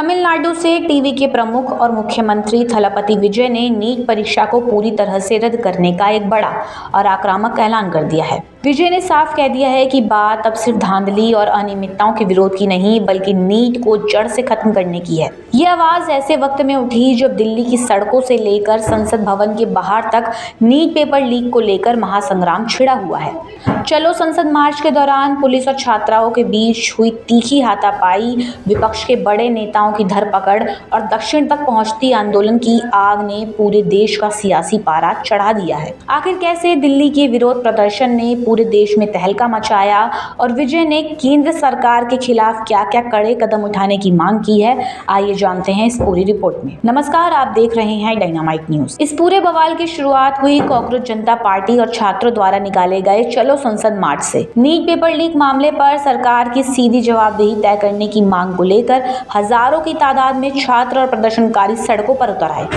तमिलनाडु से टीवी के प्रमुख और मुख्यमंत्री थलपति विजय ने नीट परीक्षा को पूरी तरह से रद्द करने का एक बड़ा और आक्रामक ऐलान कर दिया है। विजय ने साफ कह दिया है कि बात अब सिर्फ धांधली और अनियमितताओं के विरोध की नहीं बल्कि नीट को जड़ से खत्म करने की है। ये आवाज ऐसे वक्त में उठी जब दिल्ली की सड़कों से लेकर संसद भवन के बाहर तक नीट पेपर लीक को लेकर महासंग्राम छिड़ा हुआ है। चलो संसद मार्च के दौरान पुलिस और छात्राओं के बीच हुई तीखी हाथापाई, विपक्ष के बड़े नेताओं की धरपकड़ और दक्षिण तक पहुंचती आंदोलन की आग ने पूरे देश का सियासी पारा चढ़ा दिया है। आखिर कैसे दिल्ली के विरोध प्रदर्शन ने पूरे देश में तहलका मचाया और विजय ने केंद्र सरकार के खिलाफ क्या क्या कड़े कदम उठाने की मांग की है, आइए जानते हैं इस पूरी रिपोर्ट में। नमस्कार, आप देख रहे हैं डायनामाइट न्यूज। इस पूरे बवाल की शुरुआत हुई कांग्रेस जनता पार्टी और छात्रों द्वारा निकाले गए चलो संसद मार्च से। नीट पेपर लीक मामले पर सरकार की सीधी जवाबदेही तय करने की मांग को लेकर हजारों की तादाद में छात्र और प्रदर्शनकारी सड़कों पर उतर आए।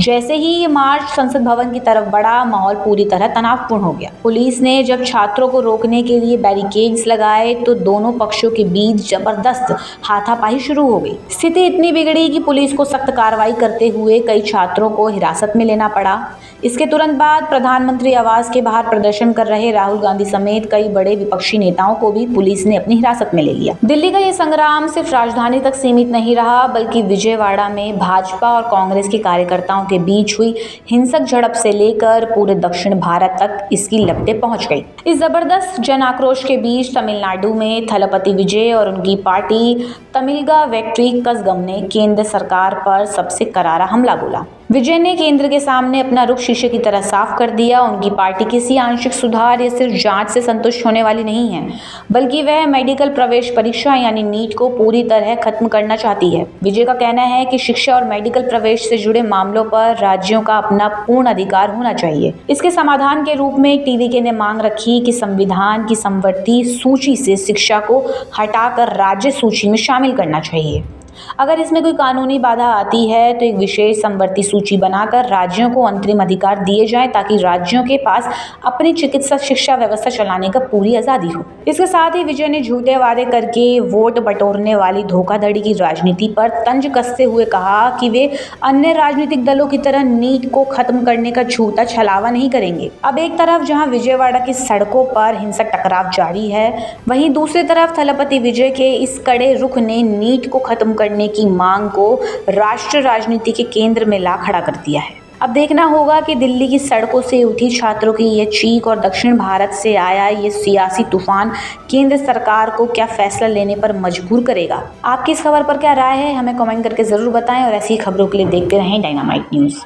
जैसे ही ये मार्च संसद भवन की तरफ बढ़ा, माहौल पूरी तरह तनावपूर्ण हो गया। पुलिस ने जब छात्रों को रोकने के लिए बैरिकेड्स लगाए तो दोनों पक्षों के बीच जबरदस्त हाथापाई शुरू हो गई। स्थिति इतनी बिगड़ी कि पुलिस को सख्त कार्रवाई करते हुए कई छात्रों को हिरासत में लेना पड़ा। इसके तुरंत बाद प्रधानमंत्री आवास के बाहर प्रदर्शन कर रहे राहुल गांधी समेत कई बड़े विपक्षी नेताओं को भी पुलिस ने अपनी हिरासत में ले लिया। दिल्ली का ये संग्राम सिर्फ राजधानी तक सीमित नहीं रहा बल्कि विजयवाड़ा में भाजपा और कांग्रेस के कार्यकर्ताओं के बीच हुई हिंसक झड़प से लेकर पूरे दक्षिण भारत तक इसकी लपटें पहुंच गई। इस जबरदस्त जन आक्रोश के बीच तमिलनाडु में थलपति विजय और उनकी पार्टी तमिलगा वेट्री कज़गम ने केंद्र सरकार पर सबसे करारा हमला बोला। विजय ने केंद्र के सामने अपना रुख शीशे की तरह साफ कर दिया। उनकी पार्टी किसी आंशिक सुधार या सिर्फ जांच से संतुष्ट होने वाली नहीं है, बल्कि वह मेडिकल प्रवेश परीक्षा यानी नीट को पूरी तरह खत्म करना चाहती है। विजय का कहना है कि शिक्षा और मेडिकल प्रवेश से जुड़े मामलों पर राज्यों का अपना पूर्ण अधिकार होना चाहिए। इसके समाधान के रूप में टीवीके ने मांग रखी कि संविधान की समवर्ती सूची से शिक्षा को हटाकर राज्य सूची में शामिल करना चाहिए। अगर इसमें कोई कानूनी बाधा आती है तो एक विशेष समवर्ती सूची बनाकर राज्यों को अंतरिम अधिकार दिए जाएं ताकि राज्यों के पास अपनी चिकित्सा शिक्षा व्यवस्था चलाने का पूरी आज़ादी हो। इसके साथ ही विजय ने झूठे वादे करके वोट बटोरने वाली धोखाधड़ी की राजनीति पर तंज कसते हुए कहा कि वे अन्य राजनीतिक दलों की तरह नीट को खत्म करने का झूठा छलावा नहीं करेंगे। अब एक तरफ जहां विजयवाड़ा की सड़कों पर हिंसक टकराव जारी है, वहीं दूसरी तरफ थलपति विजय के इस कड़े रुख ने नीट को खत्म करने की मांग को राष्ट्र राजनीति के केंद्र में ला खड़ा कर दिया है। अब देखना होगा कि दिल्ली की सड़कों से उठी छात्रों की ये चीख और दक्षिण भारत से आया ये सियासी तूफान केंद्र सरकार को क्या फैसला लेने पर मजबूर करेगा। आपकी इस खबर पर क्या राय है, हमें कमेंट करके जरूर बताएं और ऐसी खबरों के लिए देखते रहें डायनामाइट न्यूज।